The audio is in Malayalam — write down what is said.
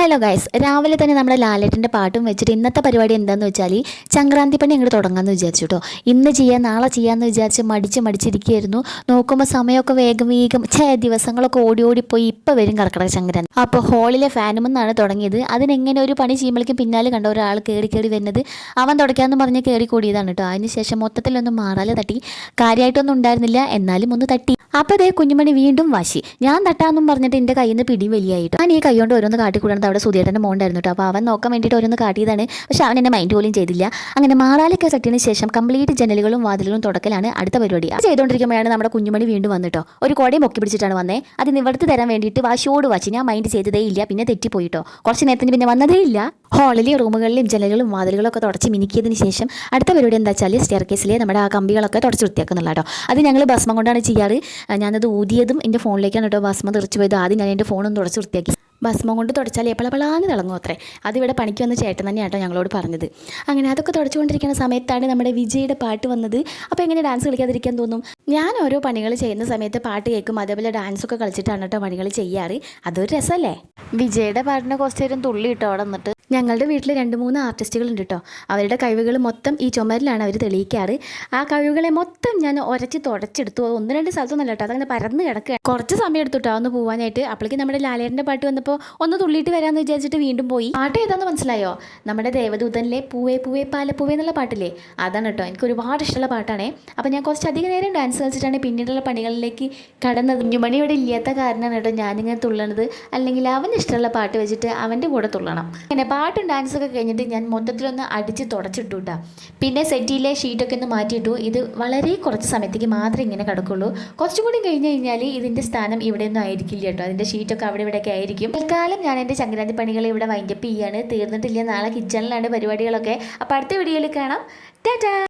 ഹലോ ഗൈസ്, രാവിലെ തന്നെ നമ്മുടെ ലാലേട്ടൻ്റെ പാട്ടും വെച്ചിട്ട് ഇന്നത്തെ പരിപാടി എന്താണെന്ന് വെച്ചാൽ സംക്രാന്തി പണി അങ്ങോട്ട് തുടങ്ങാമെന്ന് വിചാരിച്ചു കേട്ടോ. ഇന്ന് ചെയ്യാം നാളെ ചെയ്യാമെന്ന് വിചാരിച്ച് മടിച്ചിരിക്കുകയായിരുന്നു. നോക്കുമ്പോൾ സമയമൊക്കെ വേഗം ദിവസങ്ങളൊക്കെ ഓടിപ്പോയി ഇപ്പം വരും കർക്കിടക സംക്രാന്തി. അപ്പോൾ ഹോളിലെ ഫാനുമെന്നാണ് തുടങ്ങിയത്. അതിനെങ്ങനെ ഒരു പണി ചെയ്യുമ്പോഴേക്കും പിന്നാലെ കണ്ട ഒരാൾ കയറി വരുന്നത്. അവൻ തുടയ്ക്കാമെന്ന് പറഞ്ഞ് കയറി കൂടിയതാണ് കേട്ടോ. അതിനുശേഷം മൊത്തത്തിലൊന്നും മാറാലെ തട്ടി. കാര്യമായിട്ടൊന്നും ഉണ്ടായിരുന്നില്ല, എന്നാലും ഒന്ന് തട്ടി. അപ്പോൾ അതേ കുഞ്ഞുമണി വീണ്ടും വാശി. ഞാൻ തട്ടാമെന്നും പറഞ്ഞിട്ട് എൻ്റെ കയ്യിൽ നിന്ന് പിടി വലിയായിട്ട് ഞാൻ ഈ കൈ കൊണ്ട് ഓരോന്ന് കാട്ടിക്കൂടാൻ അവിടെ സുധിയേട്ടൻ്റെ മോണ്ടായിരുന്നു കേട്ടോ. അപ്പോൾ അവൻ നോക്കാൻ വേണ്ടിയിട്ട് ഓരോന്ന് കാട്ടിയതാണ്. പക്ഷേ അവൻ എന്നെ മൈൻഡ് പോലും ചെയ്തില്ല. അങ്ങനെ മാറാലൊക്കെ തട്ടിയതിന് ശേഷം കംപ്ലീറ്റ് ജനലുകളും വാതിലുകളും തുടക്കലാണ് അടുത്ത പരിപാടി. അത് ചെയ്തുകൊണ്ടിരിക്കുമ്പോഴാണ് നമ്മുടെ കുഞ്ഞുമണി വീണ്ടും വന്നിട്ടോ. ഒരു കൊടയും പൊക്കി പിടിച്ചിട്ടാണ് വന്നേ. അത് നിവർത്തി തരാൻ വേണ്ടിയിട്ട് വാശിയോട് വാശി. ഞാൻ മൈൻഡ് ചെയ്തതേ ഇല്ല, പിന്നെ തെറ്റിപ്പോയിട്ടോ. കുറച്ച് നേരത്തിന് പിന്നെ വന്നതേ ഇല്ല. ഹാളിലെ റൂമുകളിലും ജനലുകളും വാതിലുകളും ഒക്കെ തുടച്ച് മിനുക്കിയതിന് ശേഷം അടുത്ത പരിപാടി എന്താ വെച്ചാൽ സ്റ്റെയർ കേസിലെ നമ്മുടെ ആ കമ്പികളൊക്കെ തുടച്ച് വൃത്തിയാക്കുന്നുള്ള കേട്ടോ. അത് ഞങ്ങൾ ഭസ്മം കൊണ്ടാണ് ചെയ്യാറ്. ഞാനത് ഊതിയതും എൻ്റെ ഫോണിലേക്കാണ് കേട്ടോ ഭസ്മം തെറിച്ച് പോയത്. ആദ്യം ഞാൻ എൻ്റെ ഫോണൊന്ന് തുടച്ച് വൃത്തിയാക്കി. ഭസ്മം കൊണ്ട് തുടച്ചാൽ എപ്പളപ്പളാന്ന് തിളങ്ങും അത്രേ. അതിവിടെ പണിക്ക് വന്ന ചേട്ടൻ തന്നെയാട്ടോ ഞങ്ങളോട് പറഞ്ഞത്. അങ്ങനെ അതൊക്കെ തുടച്ചുകൊണ്ടിരിക്കുന്ന സമയത്താണ് നമ്മുടെ വിജയുടെ പാട്ട് വന്നത്. അപ്പോൾ എങ്ങനെ ഡാൻസ് കളിക്കാതിരിക്കാൻ തോന്നും? ഞാൻ ഓരോ പണികൾ ചെയ്യുന്ന സമയത്ത് പാട്ട് കേൾക്കും, അതേപോലെ ഡാൻസൊക്കെ കളിച്ചിട്ടാണ് കേട്ടോ പണികൾ ചെയ്യാറ്. അതൊരു രസമല്ലേ? വിജയുടെ പാട്ടിനെ കുറച്ച് നേരം തുള്ളി ഇട്ടോ അവിടെ നിന്നിട്ട്. ഞങ്ങളുടെ വീട്ടിൽ 2-3 ആർട്ടിസ്റ്റുകളുണ്ട് കേട്ടോ. അവരുടെ കഴിവുകൾ മൊത്തം ഈ ചുമരിലാണ് അവർ തെളിയിക്കാറ്. ആ കഴിവുകളെ മൊത്തം ഞാൻ ഉരച്ച് തുടച്ചെടുത്തു. 1-2 സ്ഥലത്തൊന്നുമല്ല കേട്ടോ, അതങ്ങനെ പരന്ന് കിടക്കുക. കുറച്ച് സമയം എടുത്തുട്ടോ ഒന്ന് പോകാനായിട്ട്. അപ്പോഴേക്ക് നമ്മുടെ ലാലേട്ടൻ്റെ പാട്ട് വന്നപ്പോൾ ഒന്ന് തുള്ളിയിട്ട് വരാമെന്ന് വിചാരിച്ചിട്ട് വീണ്ടും പോയി. പാട്ട് ഏതാന്ന് മനസ്സിലായോ? നമ്മുടെ ദേവദൂതനിലെ പൂവേ പൂവേ പാലപ്പൂവേ എന്നുള്ള പാട്ടില്ലേ, അതാണ് കേട്ടോ. എനിക്ക് ഒരുപാട് ഇഷ്ടമുള്ള പാട്ടാണേ. അപ്പോൾ ഞാൻ കുറച്ചധികം നേരം ഡാൻസ് കളിച്ചിട്ടാണ് പിന്നീടുള്ള പണികളിലേക്ക് കടന്നത്. കുഞ്ഞുമണി ഇവിടെ ഇല്ലാത്ത കാരണമാണ് കേട്ടോ ഞാനിങ്ങനെ തുള്ളണത്. അല്ലെങ്കിൽ അവന് ഇഷ്ടമുള്ള പാട്ട് വെച്ചിട്ട് അവൻ്റെ കൂടെ തുള്ളണം. അങ്ങനെ പാട്ടും ഡാൻസൊക്കെ കഴിഞ്ഞിട്ട് ഞാൻ മൊത്തത്തിലൊന്ന് അടിച്ച് തുടച്ചിട്ടു കേട്ടോ. പിന്നെ സെറ്റിയിലെ ഷീറ്റൊക്കെ ഒന്ന് മാറ്റിയിട്ടു. ഇത് വളരെ കുറച്ച് സമയത്തേക്ക് മാത്രമേ ഇങ്ങനെ കിടക്കുള്ളൂ. കുറച്ചും കൂടി കഴിഞ്ഞ് കഴിഞ്ഞാൽ ഇതിൻ്റെ സ്ഥാനം ഇവിടെ ഒന്നും ആയിരിക്കില്ല കേട്ടോ. അതിൻ്റെ ഷീറ്റൊക്കെ അവിടെ ഇവിടെയൊക്കെ ആയിരിക്കും. തൽക്കാലം ഞാൻ എൻ്റെ സംക്രാന്തി പണികൾ ഇവിടെ വൈൻഡപ്പ് ചെയ്യാണ്. തീർന്നിട്ടില്ല. നാളെ കിച്ചണിലാണ് പരിപാടികളൊക്കെ. അപ്പോൾ അടുത്ത വീഡിയോയിൽ കാണാം. ടാറ്റാ.